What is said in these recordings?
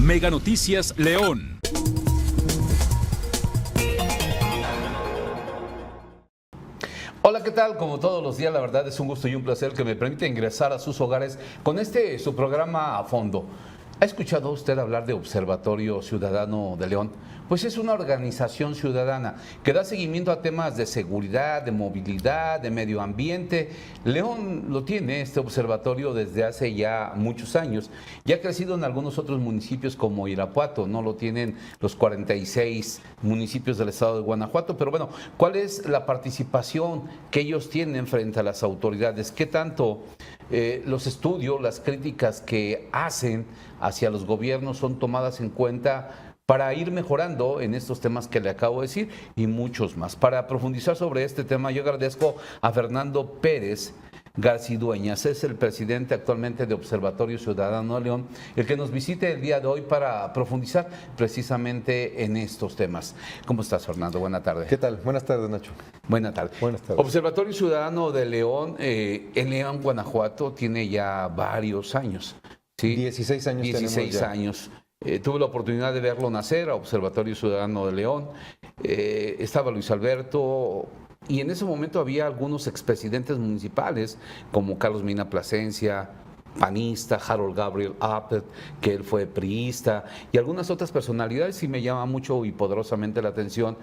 Mega Noticias León. Hola, ¿qué tal? Como todos los días, la verdad es un gusto y un placer que me permite ingresar a sus hogares con su programa A Fondo. ¿Ha escuchado usted hablar de Observatorio Ciudadano de León? Pues es una organización ciudadana que da seguimiento a temas de seguridad, de movilidad, de medio ambiente. León lo tiene, este observatorio, desde hace ya muchos años. Ya ha crecido en algunos otros municipios como Irapuato, no lo tienen los 46 municipios del estado de Guanajuato. Pero bueno, ¿cuál es la participación que ellos tienen frente a las autoridades? ¿Qué tanto los estudios, las críticas que hacen hacia los gobiernos son tomadas en cuenta para ir mejorando en estos temas que le acabo de decir y muchos más? Para profundizar sobre este tema, yo agradezco a Fernando Pérez Garcidueñas, es el presidente actualmente de Observatorio Ciudadano de León, el que nos visite el día de hoy para profundizar precisamente en estos temas. ¿Cómo estás, Fernando? Buenas tardes. ¿Qué tal? Buenas tardes, Nacho. Buenas tardes. Buenas tardes. Observatorio Ciudadano de León, en León, Guanajuato, tiene ya varios años. ¿sí? 16 años 16 años. Tuve la oportunidad de verlo nacer, a Observatorio Ciudadano de León. Estaba Luis Alberto, y en ese momento había algunos expresidentes municipales, como Carlos Mina Plasencia, panista, Harold Gabriel Appelt, que él fue priista, y algunas otras personalidades, y me llama mucho y poderosamente la atención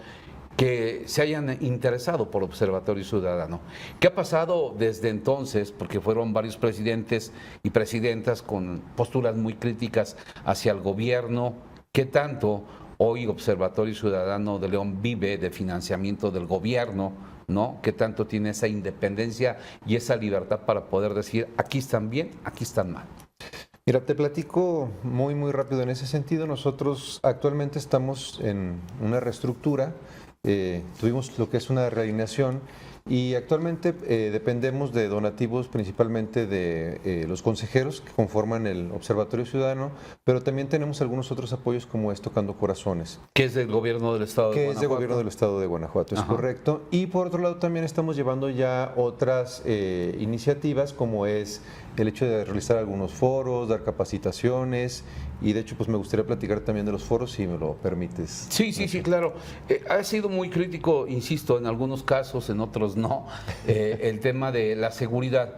que se hayan interesado por Observatorio Ciudadano. ¿Qué ha pasado desde entonces? Porque fueron varios presidentes y presidentas con posturas muy críticas hacia el gobierno. ¿Qué tanto hoy Observatorio Ciudadano de León vive de financiamiento del gobierno, ¿no? ¿Qué tanto tiene esa independencia y esa libertad para poder decir aquí están bien, aquí están mal? Mira, te platico muy rápido en ese sentido. Nosotros actualmente estamos en una reestructura. Tuvimos lo que es una realineación y actualmente dependemos de donativos principalmente de los consejeros que conforman el Observatorio Ciudadano, pero también tenemos algunos otros apoyos como es Tocando Corazones. Que es del gobierno del estado de Guanajuato. Que es del gobierno del estado de Guanajuato, es correcto. Y por otro lado también estamos llevando ya otras iniciativas, como es el hecho de realizar algunos foros, dar capacitaciones, y de hecho pues me gustaría platicar también de los foros, si me lo permites. Sí, claro. Ha sido muy crítico, insisto, en algunos casos, en otros no, el tema de la seguridad.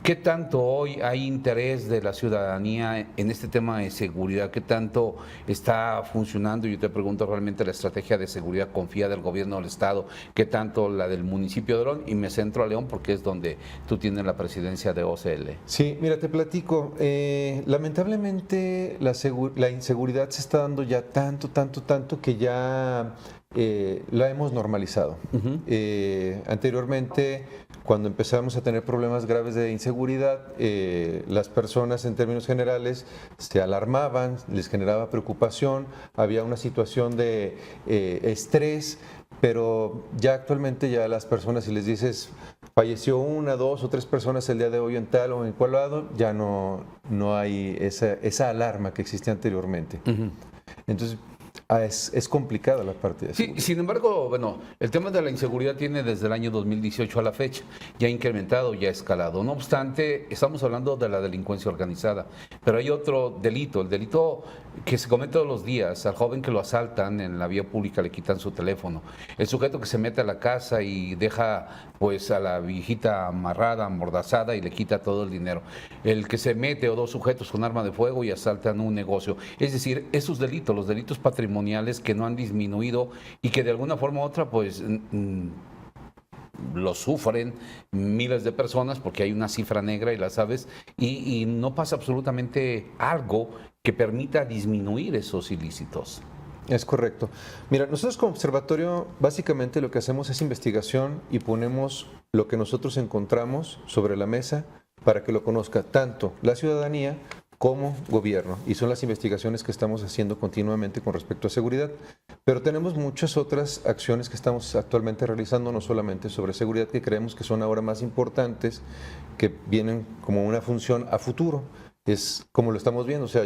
¿Qué tanto hoy hay interés de la ciudadanía en este tema de seguridad? ¿Qué tanto está funcionando? Yo te pregunto realmente la estrategia de seguridad confía del gobierno del estado, ¿qué tanto la del municipio de León? Y me centro a León porque es donde tú tienes la presidencia de OCL. Sí, mira, te platico. Lamentablemente la inseguridad se está dando ya tanto que ya la hemos normalizado. Anteriormente, cuando empezamos a tener problemas graves de inseguridad, las personas en términos generales se alarmaban, les generaba preocupación, había una situación de estrés, pero ya actualmente ya las personas, si les dices falleció 1, 2 o 3 personas el día de hoy en tal o en cual lado, ya no hay esa alarma que existía anteriormente. Entonces, es complicada la parte de eso. Sí, sin embargo, bueno, el tema de la inseguridad tiene desde el año 2018 a la fecha, ya ha incrementado, ya ha escalado. No obstante, estamos hablando de la delincuencia organizada, pero hay otro delito, el delito que se comete todos los días, al joven que lo asaltan en la vía pública, le quitan su teléfono, el sujeto que se mete a la casa y deja pues a la viejita amarrada, amordazada y le quita todo el dinero, el que se mete o 2 sujetos con arma de fuego y asaltan un negocio. Es decir, esos delitos, los delitos patrimoniales que no han disminuido y que de alguna forma u otra pues lo sufren miles de personas porque hay una cifra negra y la sabes, y no pasa absolutamente algo que permita disminuir esos ilícitos. Es correcto. Mira, nosotros como observatorio básicamente lo que hacemos es investigación y ponemos lo que nosotros encontramos sobre la mesa para que lo conozca tanto la ciudadanía como gobierno, y son las investigaciones que estamos haciendo continuamente con respecto a seguridad. Pero tenemos muchas otras acciones que estamos actualmente realizando, no solamente sobre seguridad, que creemos que son ahora más importantes, que vienen como una función a futuro. Es como lo estamos viendo, o sea,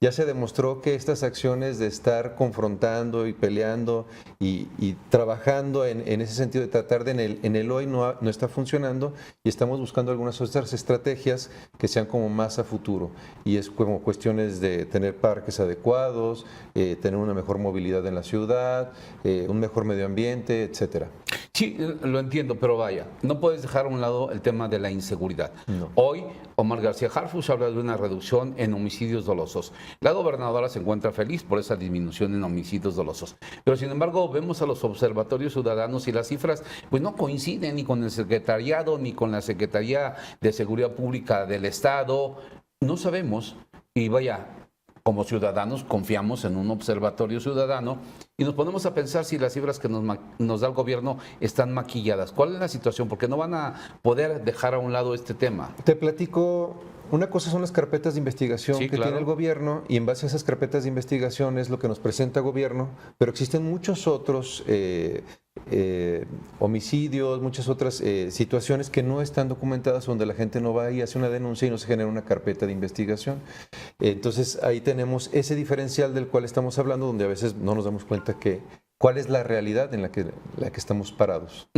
Ya se demostró que estas acciones de estar confrontando y peleando y trabajando en ese sentido de tratar de en el hoy no está funcionando, y estamos buscando algunas otras estrategias que sean como más a futuro, y es como cuestiones de tener parques adecuados, tener una mejor movilidad en la ciudad, un mejor medio ambiente, etcétera. Sí, lo entiendo, pero vaya, no puedes dejar a un lado el tema de la inseguridad. No. Hoy, Omar García Harfuch habla de una reducción en homicidios dolosos. La gobernadora se encuentra feliz por esa disminución en homicidios dolosos. Pero, sin embargo, vemos a los observatorios ciudadanos y las cifras pues no coinciden ni con el secretariado ni con la Secretaría de Seguridad Pública del Estado. No sabemos, y vaya, como ciudadanos confiamos en un observatorio ciudadano y nos ponemos a pensar si las cifras que nos da el gobierno están maquilladas. ¿Cuál es la situación? Porque no van a poder dejar a un lado este tema. Te platico, una cosa son las carpetas de investigación Sí, que claro. tiene el gobierno, y en base a esas carpetas de investigación es lo que nos presenta el gobierno, pero existen muchos otros homicidios, muchas otras situaciones que no están documentadas, donde la gente no va y hace una denuncia y no se genera una carpeta de investigación. Entonces ahí tenemos ese diferencial del cual estamos hablando, donde a veces no nos damos cuenta que cuál es la realidad en la que estamos parados.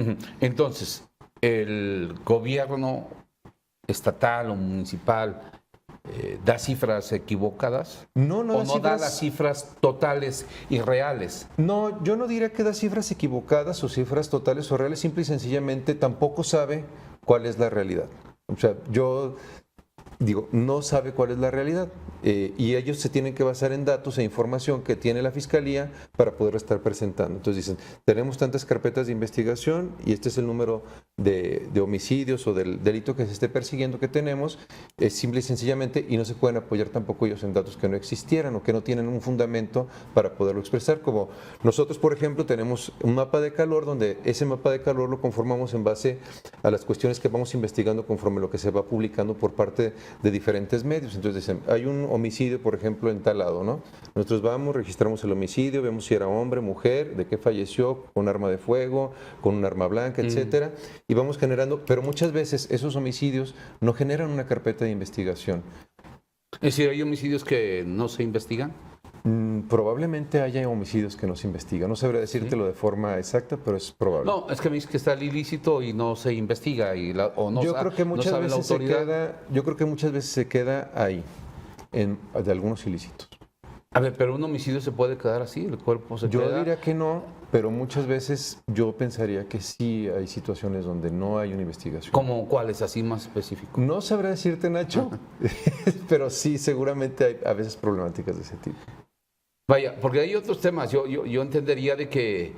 Entonces, el gobierno estatal o municipal da cifras equivocadas No o da no da cifras. las cifras totales y reales. No, yo no diría que da cifras equivocadas o cifras totales o reales, simple y sencillamente tampoco sabe cuál es la realidad. O sea, yo digo, no sabe cuál es la realidad, y ellos se tienen que basar en datos e información que tiene la Fiscalía para poder estar presentando. Entonces dicen, tenemos tantas carpetas de investigación y este es el número de homicidios o del delito que se esté persiguiendo que tenemos, simple y sencillamente, y no se pueden apoyar tampoco ellos en datos que no existieran o que no tienen un fundamento para poderlo expresar. Como nosotros, por ejemplo, tenemos un mapa de calor, donde ese mapa de calor lo conformamos en base a las cuestiones que vamos investigando conforme lo que se va publicando por parte de diferentes medios. Entonces dicen, hay un homicidio, por ejemplo, en tal lado, ¿no? Nosotros vamos, registramos el homicidio, vemos si era hombre, mujer, de qué falleció, con arma de fuego, con un arma blanca, etcétera, y vamos generando, pero muchas veces esos homicidios no generan una carpeta de investigación. Es decir, hay homicidios que no se investigan. Probablemente haya homicidios que no se investigan. No sabría decírtelo de forma exacta, pero es probable. No, es que me dice que está el ilícito y no se investiga o no, Yo creo que no muchas sabe la veces se autoridad. queda, yo creo que muchas veces se queda ahí, de algunos ilícitos. A ver, pero un homicidio se puede quedar así, el cuerpo se Yo queda. diría que no, pero muchas veces yo pensaría que sí hay situaciones donde no hay una investigación. ¿Cómo cuáles, así más específico? No sabré decirte, Nacho, pero sí, seguramente hay a veces problemáticas de ese tipo. Vaya, porque hay otros temas. Yo entendería de que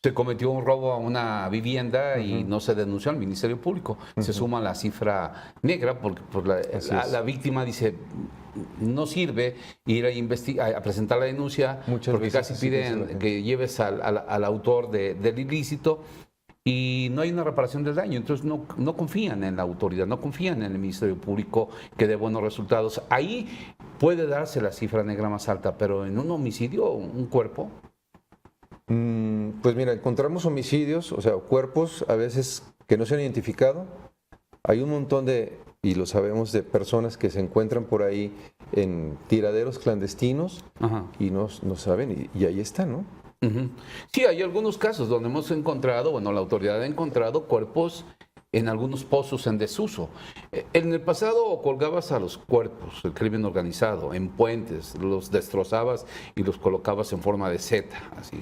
se cometió un robo a una vivienda y no se denunció al Ministerio Público. Se suma la cifra negra porque Así es. la víctima dice no sirve ir a presentar la denuncia Muchas porque veces casi así piensa la piden gente. que lleves al autor del ilícito y no hay una reparación del daño. Entonces no confían en la autoridad, no confían en el Ministerio Público que dé buenos resultados. Ahí puede darse la cifra negra más alta, pero en un homicidio, un cuerpo. Pues mira, encontramos homicidios, o sea, cuerpos a veces que no se han identificado. Hay un montón y lo sabemos, de personas que se encuentran por ahí en tiraderos clandestinos Ajá. y no saben, y ahí están, ¿no? Ujú. Sí, hay algunos casos donde hemos encontrado, bueno, la autoridad ha encontrado cuerpos en algunos pozos en desuso. En el pasado colgabas a los cuerpos, el crimen organizado, en puentes, los destrozabas y los colocabas en forma de Z, así.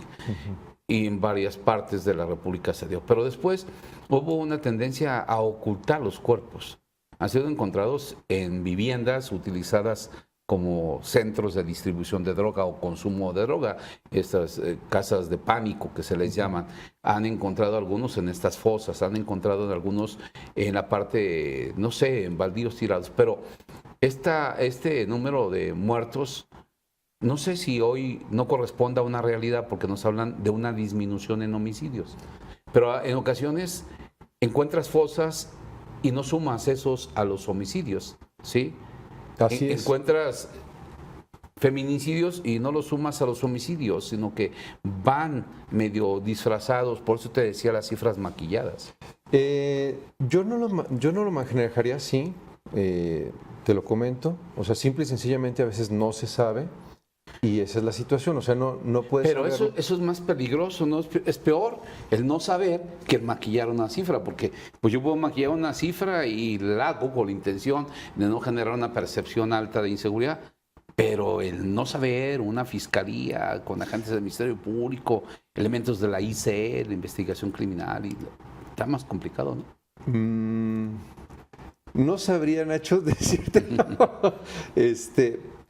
Y en varias partes de la República se dio. Pero después hubo una tendencia a ocultar los cuerpos. Han sido encontrados en viviendas utilizadas como centros de distribución de droga o consumo de droga, estas casas de pánico que se les llaman. Han encontrado algunos en estas fosas, han encontrado algunos en la parte, no sé, en baldíos tirados, pero este número de muertos, no sé si hoy no corresponde a una realidad porque nos hablan de una disminución en homicidios, pero en ocasiones encuentras fosas y no sumas esos a los homicidios, ¿sí? Así es. Encuentras feminicidios y no los sumas a los homicidios, sino que van medio disfrazados, por eso te decía las cifras maquilladas. Yo no lo manejaría así, te lo comento. O sea, simple y sencillamente a veces no se sabe y esa es la situación. O sea, no puedes Pero saberlo. eso es más peligroso, ¿no? Es peor el no saber que el maquillar una cifra, porque pues yo puedo maquillar una cifra y la hago con la intención de no generar una percepción alta de inseguridad, pero el no saber, una fiscalía con agentes del Ministerio Público, elementos de la ICE, de investigación criminal, está más complicado, ¿no? No sabría, Nacho, decirte.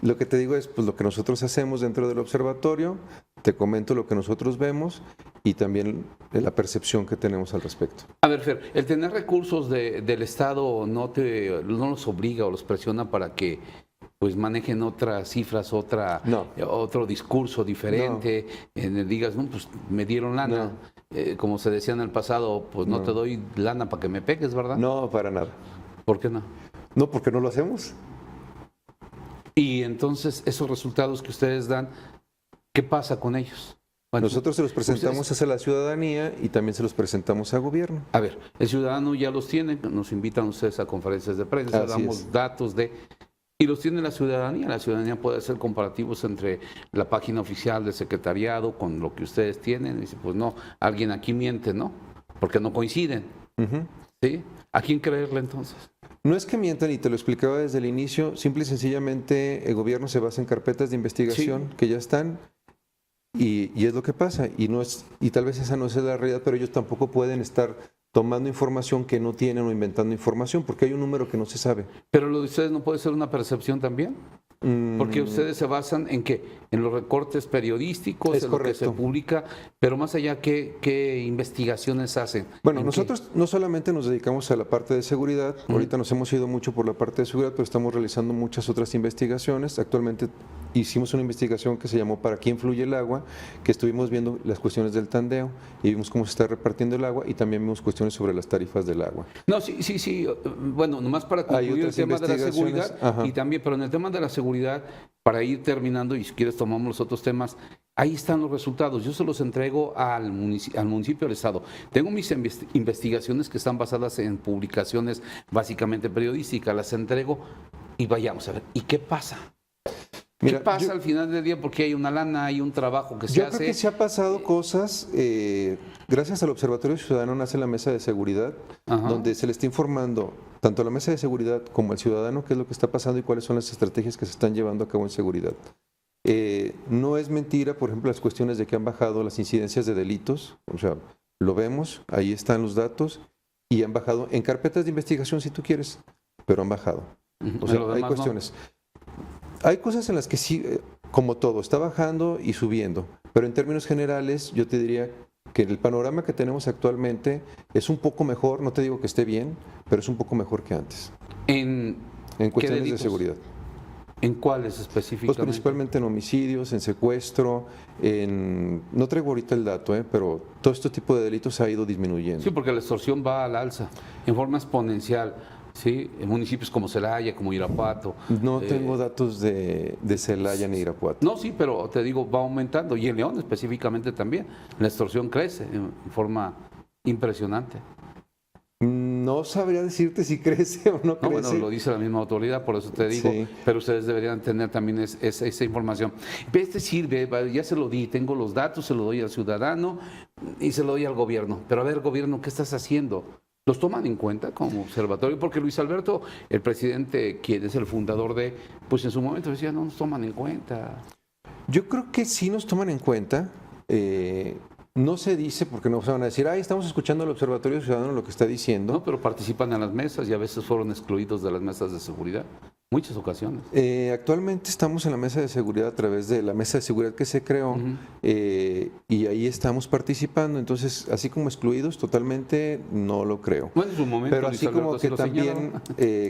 Lo que te digo es pues, lo que nosotros hacemos dentro del observatorio, te comento lo que nosotros vemos y también la percepción que tenemos al respecto. A ver, Fer, el tener recursos del Estado no los obliga o los presiona para que pues manejen otras cifras, otro discurso diferente, en el digas, no, pues me dieron lana, como se decía en el pasado, pues no te doy lana para que me pegues, ¿verdad? No, para nada. ¿Por qué no? No, porque no lo hacemos. Y entonces esos resultados que ustedes dan, ¿qué pasa con ellos? Bueno, nosotros se los presentamos hacia la ciudadanía y también se los presentamos al gobierno. A ver, el ciudadano ya los tiene, nos invitan ustedes a conferencias de prensa, damos datos y los tiene la ciudadanía puede hacer comparativos entre la página oficial del secretariado con lo que ustedes tienen, y dice, pues no, alguien aquí miente, ¿no? Porque no coinciden, ¿sí? ¿A quién creerle entonces? No es que mientan, y te lo explicaba desde el inicio, simple y sencillamente el gobierno se basa en carpetas de investigación que ya están y es lo que pasa. Y tal vez esa no es la realidad, pero ellos tampoco pueden estar tomando información que no tienen o inventando información, porque hay un número que no se sabe. Pero lo de ustedes no puede ser una percepción también. Porque ustedes se basan en que en los recortes periodísticos, es en correcto. lo que se publica, pero más allá, ¿qué investigaciones hacen? Bueno, nosotros no solamente nos dedicamos a la parte de seguridad, ahorita nos hemos ido mucho por la parte de seguridad, pero estamos realizando muchas otras investigaciones. Actualmente hicimos una investigación que se llamó ¿Para qué influye el agua?, que estuvimos viendo las cuestiones del tandeo y vimos cómo se está repartiendo el agua y también vimos cuestiones sobre las tarifas del agua. No, sí. Bueno, nomás para concluir el tema de la seguridad y también, pero en el tema de la seguridad, para ir terminando, y si quieres tomamos los otros temas, ahí están los resultados. Yo se los entrego al municipio, al Estado. Tengo mis investigaciones que están basadas en publicaciones básicamente periodísticas, las entrego y vayamos a ver. ¿Y qué pasa? ¿Qué pasa al final del día? Porque hay una lana, hay un trabajo que se hace. Yo creo que se ha pasado cosas. Gracias al Observatorio Ciudadano nace la Mesa de Seguridad, donde se le está informando tanto a la Mesa de Seguridad como al ciudadano qué es lo que está pasando y cuáles son las estrategias que se están llevando a cabo en seguridad. No es mentira, por ejemplo, las cuestiones de que han bajado las incidencias de delitos. O sea, lo vemos, ahí están los datos y han bajado en carpetas de investigación si tú quieres, pero han bajado. O sea, hay cuestiones. Hay cosas en las que sí, como todo, está bajando y subiendo, pero en términos generales yo te diría que el panorama que tenemos actualmente es un poco mejor, no te digo que esté bien, pero es un poco mejor que antes. ¿En cuestiones de seguridad. ¿En cuáles específicamente? Pues principalmente en homicidios, en secuestro, no traigo ahorita el dato, pero todo este tipo de delitos ha ido disminuyendo. Sí, porque la extorsión va al alza, en forma exponencial. Sí, en municipios como Celaya, como Irapuato. No tengo datos de Celaya ni Irapuato. No, sí, pero te digo, va aumentando. Y en León específicamente también. La extorsión crece en forma impresionante. No sabría decirte si crece o no crece. Bueno, lo dice la misma autoridad, por eso te digo. Sí. Pero ustedes deberían tener también esa información. Este sirve, ya se lo di, tengo los datos, se lo doy al ciudadano y se lo doy al gobierno. Pero a ver, gobierno, ¿qué estás haciendo? ¿Los toman en cuenta como observatorio? Porque Luis Alberto, el presidente, quien es el fundador pues en su momento decía, no nos toman en cuenta. Yo creo que sí nos toman en cuenta. No se dice porque no se van a decir, estamos escuchando al Observatorio Ciudadano lo que está diciendo. No, pero participan en las mesas y a veces fueron excluidos de las mesas de seguridad. Muchas ocasiones. Actualmente estamos en la mesa de seguridad a través de la mesa de seguridad que se creó y ahí estamos participando. Entonces, así como excluidos totalmente, no lo creo. Bueno, en su momento, pero así como que también,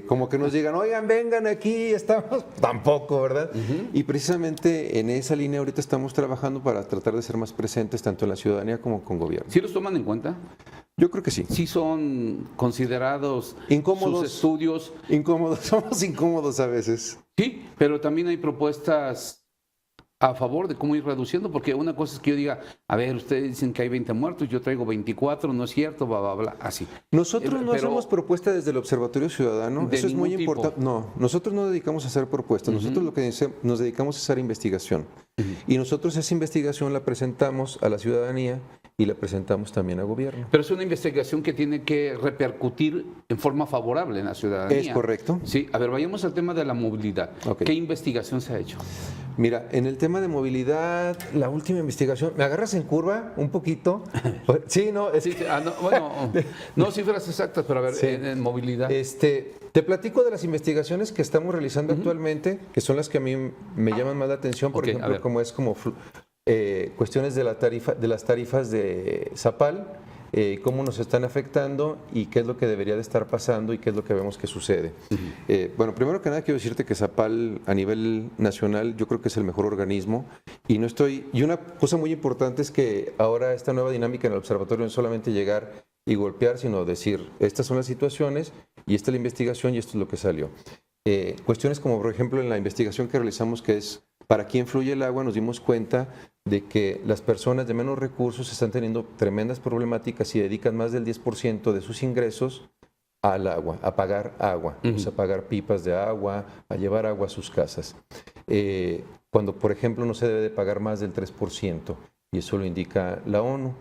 como que nos digan, oigan, vengan aquí, estamos, tampoco, ¿verdad? Y precisamente en esa línea ahorita estamos trabajando para tratar de ser más presentes tanto en la ciudadanía como con gobierno. ¿Sí los toman en cuenta? Yo creo que sí. Sí son considerados incómodos, sus estudios. Incómodos, somos incómodos a veces. Sí, pero también hay propuestas a favor de cómo ir reduciendo, porque una cosa es que yo diga, a ver, ustedes dicen que hay 20 muertos, yo traigo 24, no es cierto, bla, bla, bla, así. Nosotros no Pero hacemos propuestas desde el Observatorio Ciudadano, de eso es muy ningún tipo. importante. No, nosotros no dedicamos a hacer propuestas, nosotros lo que nos dedicamos es a hacer investigación. Y nosotros esa investigación la presentamos a la ciudadanía y la presentamos también al gobierno. Pero es una investigación que tiene que repercutir en forma favorable en la ciudadanía. Es correcto. Sí, a ver, vayamos al tema de la movilidad. Ok. ¿Qué investigación se ha hecho? Mira, en el tema de movilidad, la última investigación, ¿me agarras en curva un poquito? Sí, no, Sí, sí, no, bueno, no cifras exactas, pero a ver, Sí. en movilidad. Te platico de las investigaciones que estamos realizando actualmente, que son las que a mí me llaman más la atención, por Ok, a ejemplo, ver. como es como cuestiones de las tarifas de Zapal, cómo nos están afectando y qué es lo que debería de estar pasando y qué es lo que vemos que sucede. Bueno, primero que nada quiero decirte que Zapal a nivel nacional yo creo que es el mejor organismo y una cosa muy importante es que ahora esta nueva dinámica en el observatorio no es solamente llegar y golpear, sino decir, estas son las situaciones y esta es la investigación y esto es lo que salió. Cuestiones como, por ejemplo, en la investigación que realizamos, que es para quién fluye el agua, nos dimos cuenta de que las personas de menos recursos están teniendo tremendas problemáticas y dedican más del 10% de sus ingresos al agua, a pagar agua, o sea, a pagar pipas de agua, a llevar agua a sus casas. Cuando, por ejemplo, no se debe de pagar más del 3%, y eso lo indica la ONU.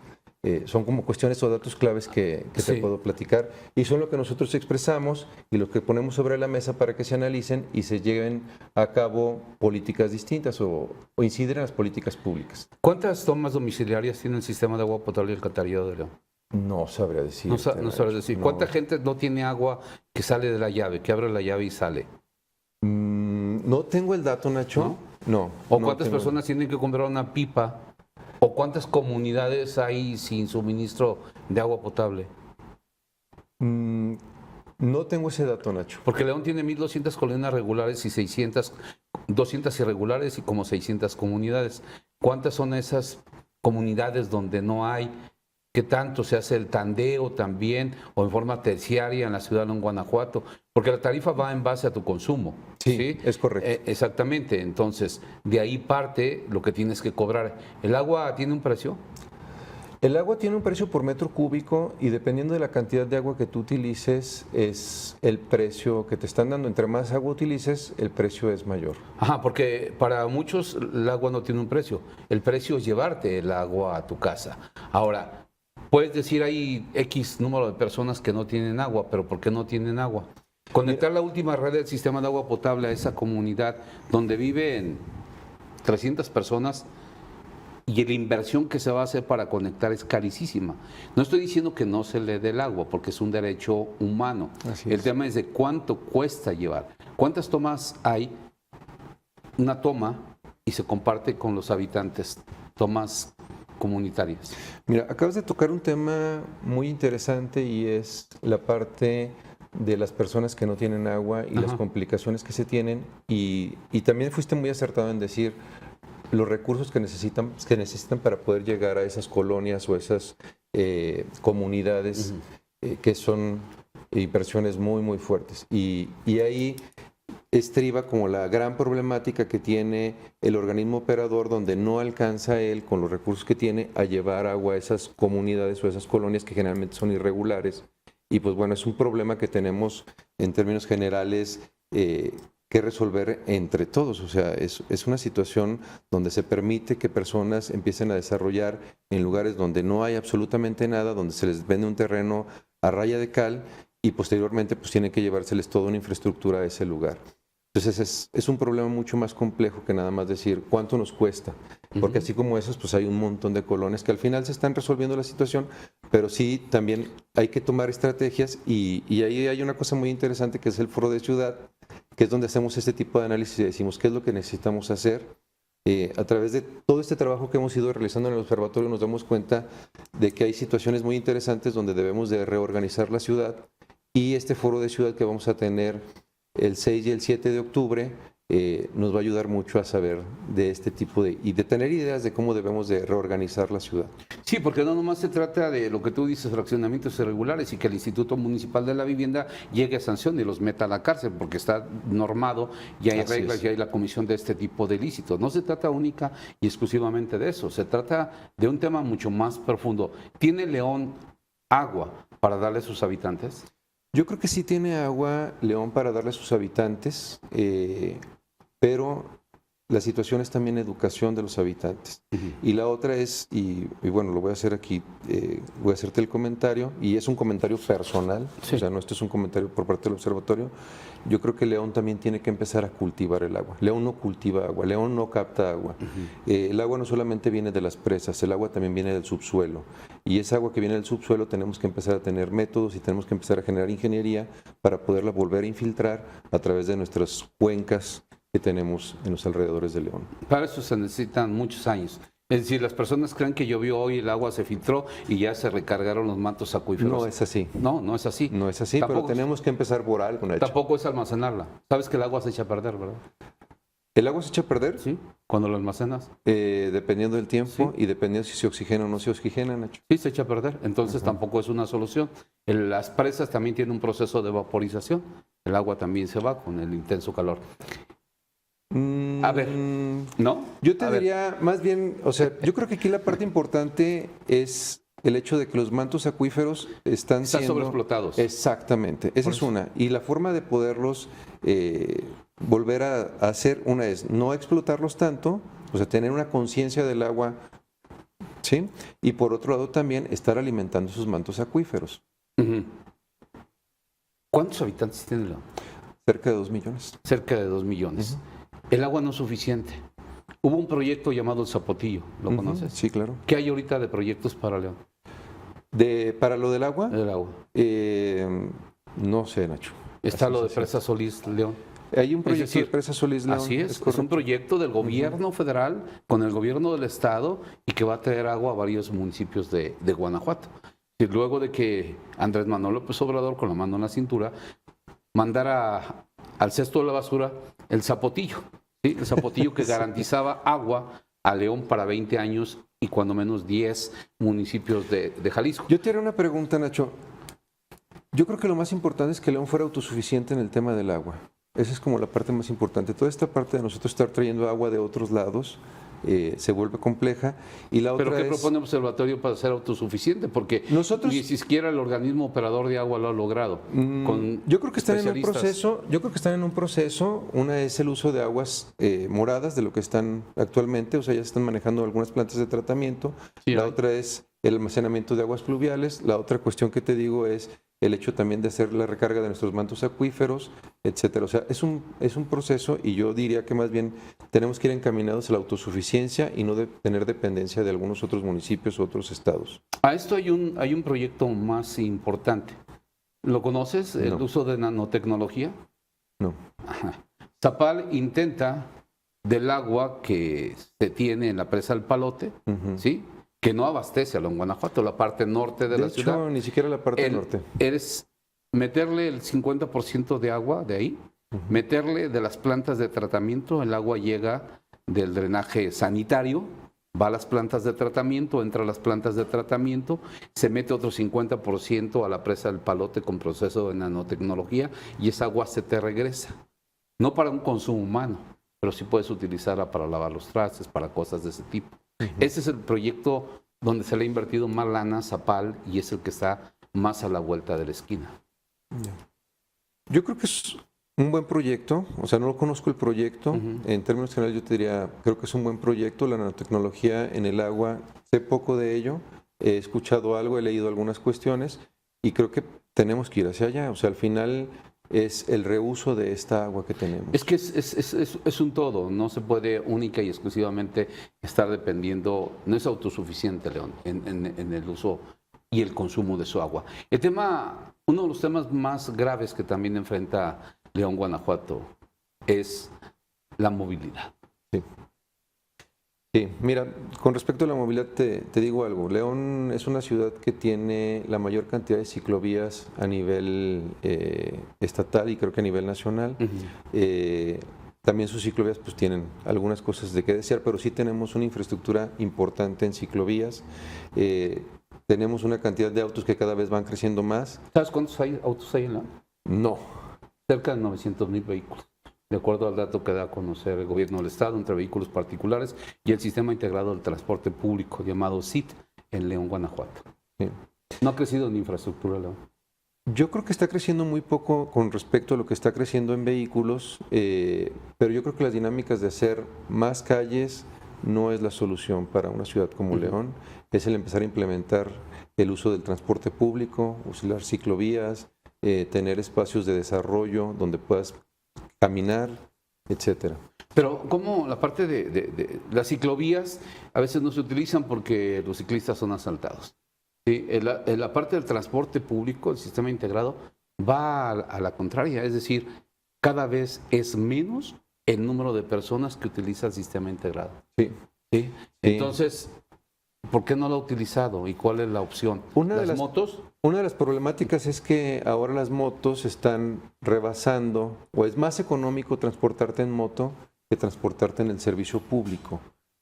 Son como cuestiones o datos claves que Sí. te puedo platicar y son lo que nosotros expresamos y lo que ponemos sobre la mesa para que se analicen y se lleven a cabo políticas distintas o incidir en las políticas públicas. ¿Cuántas tomas domiciliarias tiene el sistema de agua potable y alcantarillado de León? No sabría decir. No sabes decir. ¿Cuánta gente no tiene agua que sale de la llave, que abre la llave y sale? No tengo el dato, Nacho. No. ¿O no cuántas tengo. personas tienen que comprar una pipa? ¿O cuántas comunidades hay sin suministro de agua potable? No tengo ese dato, Nacho. Porque León tiene 1.200 colonias regulares y 200 irregulares y como 600 comunidades. ¿Cuántas son esas comunidades donde no hay? ¿Qué tanto se hace el tandeo también o en forma terciaria en la ciudad de León, Guanajuato? Porque la tarifa va en base a tu consumo. Sí, es correcto. Exactamente. Entonces, de ahí parte lo que tienes que cobrar. ¿El agua tiene un precio? El agua tiene un precio por metro cúbico y dependiendo de la cantidad de agua que tú utilices es el precio que te están dando. Entre más agua utilices, el precio es mayor. Ajá, porque para muchos el agua no tiene un precio. El precio es llevarte el agua a tu casa. Ahora, puedes decir hay X número de personas que no tienen agua, pero ¿por qué no tienen agua? Conectar la última red del sistema de agua potable a esa comunidad donde viven 300 personas y la inversión que se va a hacer para conectar es carísima. No estoy diciendo que no se le dé el agua, porque es un derecho humano. Así El es. tema es de cuánto cuesta llevar. ¿Cuántas tomas hay? Una toma y se comparte con los habitantes, tomas comunitarias. Mira, acabas de tocar un tema muy interesante y es la parte de las personas que no tienen agua y las Ajá. complicaciones que se tienen y también fuiste muy acertado en decir los recursos que necesitan para poder llegar a esas colonias o esas comunidades que son inversiones muy, muy fuertes. Y ahí estriba como la gran problemática que tiene el organismo operador donde no alcanza él con los recursos que tiene a llevar agua a esas comunidades o esas colonias que generalmente son irregulares. Y pues bueno, es un problema que tenemos en términos generales que resolver entre todos. O sea, es una situación donde se permite que personas empiecen a desarrollar en lugares donde no hay absolutamente nada, donde se les vende un terreno a raya de cal y posteriormente pues tienen que llevárseles toda una infraestructura a ese lugar. Entonces es un problema mucho más complejo que nada más decir cuánto nos cuesta, porque así como esos pues hay un montón de colonias que al final se están resolviendo la situación, pero sí también hay que tomar estrategias y ahí hay una cosa muy interesante que es el foro de ciudad, que es donde hacemos este tipo de análisis y decimos qué es lo que necesitamos hacer. A través de todo este trabajo que hemos ido realizando en el observatorio nos damos cuenta de que hay situaciones muy interesantes donde debemos de reorganizar la ciudad y este foro de ciudad que vamos a tener el 6 y el 7 de octubre nos va a ayudar mucho a saber de este tipo y de tener ideas de cómo debemos de reorganizar la ciudad. Sí, porque no nomás se trata de lo que tú dices, fraccionamientos irregulares y que el Instituto Municipal de la Vivienda llegue a sanción y los meta a la cárcel porque está normado, ya hay reglas, ya hay la comisión de este tipo de ilícitos. No se trata única y exclusivamente de eso, se trata de un tema mucho más profundo. ¿Tiene León agua para darle a sus habitantes? Yo creo que sí tiene agua León para darle a sus habitantes, pero la situación es también educación de los habitantes. Y la otra es, y bueno, lo voy a hacer aquí, voy a hacerte el comentario, y es un comentario personal, o sea, no, esto es un comentario por parte del observatorio. Yo creo que León también tiene que empezar a cultivar el agua. León no cultiva agua, León no capta agua. El agua no solamente viene de las presas, el agua también viene del subsuelo. Y esa agua que viene del subsuelo tenemos que empezar a tener métodos y tenemos que empezar a generar ingeniería para poderla volver a infiltrar a través de nuestras cuencas que tenemos en los alrededores de León. Para eso se necesitan muchos años. Es decir, las personas creen que llovió hoy, el agua se filtró y ya se recargaron los mantos acuíferos. No es así. No, no es así. No es así, tampoco, pero tenemos que empezar por algo, Nacho. Tampoco es almacenarla. Sabes que el agua se echa a perder, ¿verdad? ¿El agua se echa a perder? Sí, cuando lo almacenas. Dependiendo del tiempo, sí, y dependiendo si se oxigena o no se oxigena, Nacho. Sí, se echa a perder. Entonces tampoco es una solución. Las presas también tienen un proceso de vaporización. El agua también se va con el intenso calor. A ver, ¿no? Yo te diría, más bien, o sea, yo creo que aquí la parte importante es el hecho de que los mantos acuíferos están siendo sobreexplotados. Exactamente, esa es una. Y la forma de poderlos volver a hacer, una es no explotarlos tanto, o sea, tener una conciencia del agua, ¿sí? Y por otro lado también estar alimentando esos mantos acuíferos. ¿Cuántos habitantes tiene León? Cerca de 2 millones. Cerca de 2 millones. El agua no es suficiente. Hubo un proyecto llamado El Zapotillo, ¿lo conoces? Sí, claro. ¿Qué hay ahorita de proyectos para León? ¿Para lo del agua? Del agua. No sé, Nacho. Está lo de Presa Solís León. Hay un proyecto de Presa Solís León. Así es un proyecto del gobierno federal con el gobierno del estado y que va a traer agua a varios municipios de Guanajuato. Y luego de que Andrés Manuel López Obrador, con la mano en la cintura, mandara al cesto de la basura el Zapotillo, ¿sí? El Zapotillo que garantizaba agua a León para 20 años y cuando menos 10 municipios de Jalisco. Yo te haré una pregunta, Nacho. Yo creo que lo más importante es que León fuera autosuficiente en el tema del agua. Esa es como la parte más importante. Toda esta parte de nosotros estar trayendo agua de otros lados se vuelve compleja. Y la otra ¿Pero qué propone el observatorio para ser autosuficiente? Porque nosotros, ni siquiera el organismo operador de agua lo ha logrado. Yo creo que están en un proceso. Yo creo que están en un proceso. Una es el uso de aguas moradas, de lo que están actualmente. O sea, ya se están manejando algunas plantas de tratamiento. Sí, la otra es el almacenamiento de aguas pluviales. La otra cuestión que te digo es el hecho también de hacer la recarga de nuestros mantos acuíferos, etcétera. O sea, es un proceso y yo diría que más bien tenemos que ir encaminados a la autosuficiencia y no tener dependencia de algunos otros municipios u otros estados. A esto hay un proyecto más importante. ¿Lo conoces? ¿El uso de nanotecnología? No. Ajá. Zapal intenta del agua que se tiene en la presa del Palote, ¿sí?, que no abastece a León, Guanajuato, la parte norte de la ciudad. De hecho, ni siquiera la parte norte. Es meterle el 50% de agua de ahí, meterle de las plantas de tratamiento, el agua llega del drenaje sanitario, va a las plantas de tratamiento, entra a las plantas de tratamiento, se mete otro 50% a la presa del Palote con proceso de nanotecnología y esa agua se te regresa. No para un consumo humano, pero sí puedes utilizarla para lavar los trastes, para cosas de ese tipo. Ese es el proyecto donde se le ha invertido más lana a Zapal y es el que está más a la vuelta de la esquina. Yo creo que es un buen proyecto, o sea, no conozco el proyecto. En términos generales yo te diría, creo que es un buen proyecto, la nanotecnología en el agua, sé poco de ello, he escuchado algo, he leído algunas cuestiones y creo que tenemos que ir hacia allá, o sea, al final es el reuso de esta agua que tenemos. Es que es un todo, no se puede única y exclusivamente estar dependiendo, no es autosuficiente, León, en el uso y el consumo de su agua. El tema, uno de los temas más graves que también enfrenta León, Guanajuato, es la movilidad. Sí. Sí, mira, con respecto a la movilidad te digo algo. León es una ciudad que tiene la mayor cantidad de ciclovías a nivel estatal y creo que a nivel nacional. También sus ciclovías pues tienen algunas cosas de que desear, pero sí tenemos una infraestructura importante en ciclovías. Tenemos una cantidad de autos que cada vez van creciendo más. ¿Sabes cuántos autos hay en León? No. Cerca de 900,000 vehículos, de acuerdo al dato que da a conocer el gobierno del estado entre vehículos particulares y el sistema integrado del transporte público llamado SIT en León, Guanajuato. Sí. No ha crecido en infraestructura, León. Yo creo que está creciendo muy poco con respecto a lo que está creciendo en vehículos, pero yo creo que las dinámicas de hacer más calles no es la solución para una ciudad como León. Es el empezar a implementar el uso del transporte público, usar ciclovías, tener espacios de desarrollo donde puedas caminar, etcétera. Pero ¿cómo la parte de las ciclovías a veces no se utilizan porque los ciclistas son asaltados? Sí, en la parte del transporte público, el sistema integrado, va a la contraria, es decir, cada vez es menos el número de personas que utiliza el sistema integrado. Sí. ¿Sí? Sí. Entonces, ¿por qué no lo ha utilizado y cuál es la opción? ¿Las motos? Una de las problemáticas es que ahora las motos están rebasando, o es más económico transportarte en moto que transportarte en el servicio público.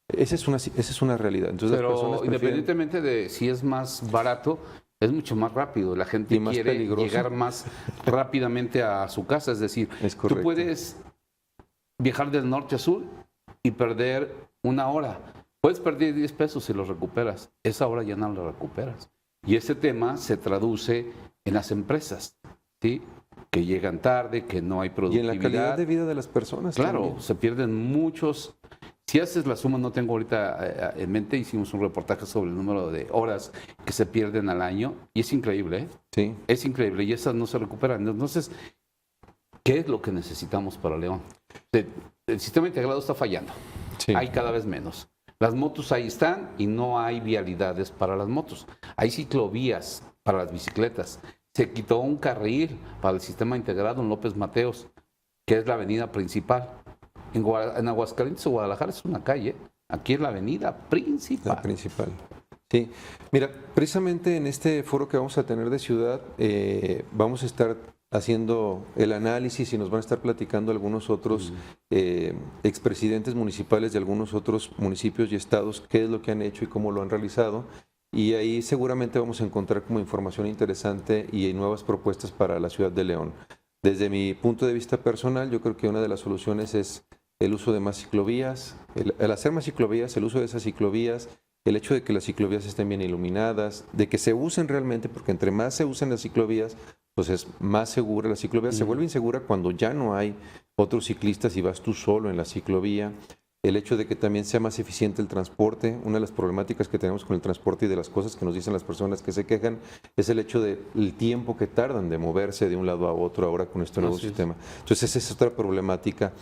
Esa es una realidad. Entonces, pero las personas independientemente de si es más barato, es mucho más rápido. La gente y más quiere peligroso. llegar más rápidamente a su casa. Es decir, tú puedes viajar del norte a sur y perder 1 hora. Puedes perder 10 pesos y los recuperas. Esa hora ya no la recuperas. Y ese tema se traduce en las empresas, ¿sí? Que llegan tarde, que no hay productividad. Y en la calidad de vida de las personas. Claro, también. se pierden muchos. Si haces la suma, no tengo ahorita en mente, hicimos un reportaje sobre el número de horas que se pierden al año y es increíble, ¿eh? Sí. Es increíble y esas no se recuperan. Entonces, ¿qué es lo que necesitamos para León? El sistema integrado está fallando. Sí. Hay cada vez menos. Las motos ahí están y no hay vialidades para las motos. Hay ciclovías para las bicicletas. Se quitó un carril para el sistema integrado en López Mateos, que es la avenida principal. En Aguascalientes o Guadalajara es una calle. Aquí es la avenida principal. La principal. Sí. Mira, precisamente en este foro que vamos a tener de ciudad, vamos a estar haciendo el análisis y nos van a estar platicando algunos otros expresidentes municipales de algunos otros municipios y estados qué es lo que han hecho y cómo lo han realizado. Y ahí seguramente vamos a encontrar como información interesante y nuevas propuestas para la ciudad de León. Desde mi punto de vista personal, yo creo que una de las soluciones es el uso de más ciclovías, el hacer más ciclovías, el uso de esas ciclovías, el hecho de que las ciclovías estén bien iluminadas, de que se usen realmente, porque entre más se usen las ciclovías, pues es más segura. La ciclovía se vuelve insegura cuando ya no hay otros ciclistas y vas tú solo en la ciclovía. El hecho de que también sea más eficiente el transporte. Una de las problemáticas que tenemos con el transporte y de las cosas que nos dicen las personas que se quejan es el hecho del tiempo que tardan de moverse de un lado a otro ahora con este nuevo sistema. Entonces esa es otra problemática.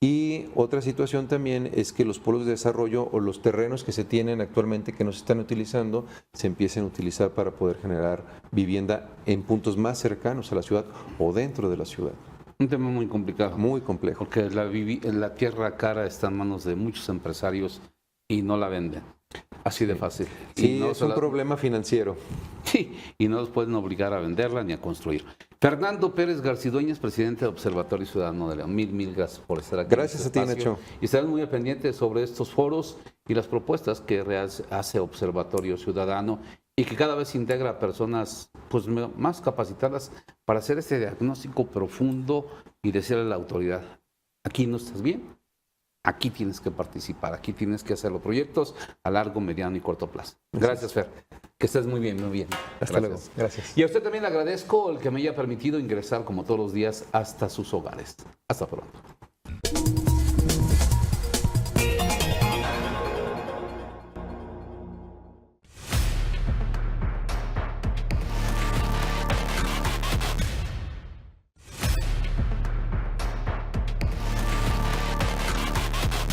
Y otra situación también es que los polos de desarrollo o los terrenos que se tienen actualmente que no se están utilizando se empiecen a utilizar para poder generar vivienda en puntos más cercanos a la ciudad o dentro de la ciudad. Un tema muy complicado. Muy complejo. Porque la tierra cara está en manos de muchos empresarios y no la venden. Así de fácil. Sí, y no es un problema financiero. Sí, y no los pueden obligar a venderla ni a construir. Fernando Pérez Garcidueñas, presidente del Observatorio Ciudadano de León. Mil gracias por estar aquí. Gracias a ti, Nacho. Y estarán muy pendientes sobre estos foros y las propuestas que hace Observatorio Ciudadano y que cada vez integra a personas pues, más capacitadas para hacer este diagnóstico profundo y decirle a la autoridad, aquí no estás bien, aquí tienes que participar, aquí tienes que hacer los proyectos a largo, mediano y corto plazo. Gracias, Fer. Que estés muy bien, muy bien. Hasta luego. Gracias. Y a usted también le agradezco el que me haya permitido ingresar como todos los días hasta sus hogares. Hasta pronto.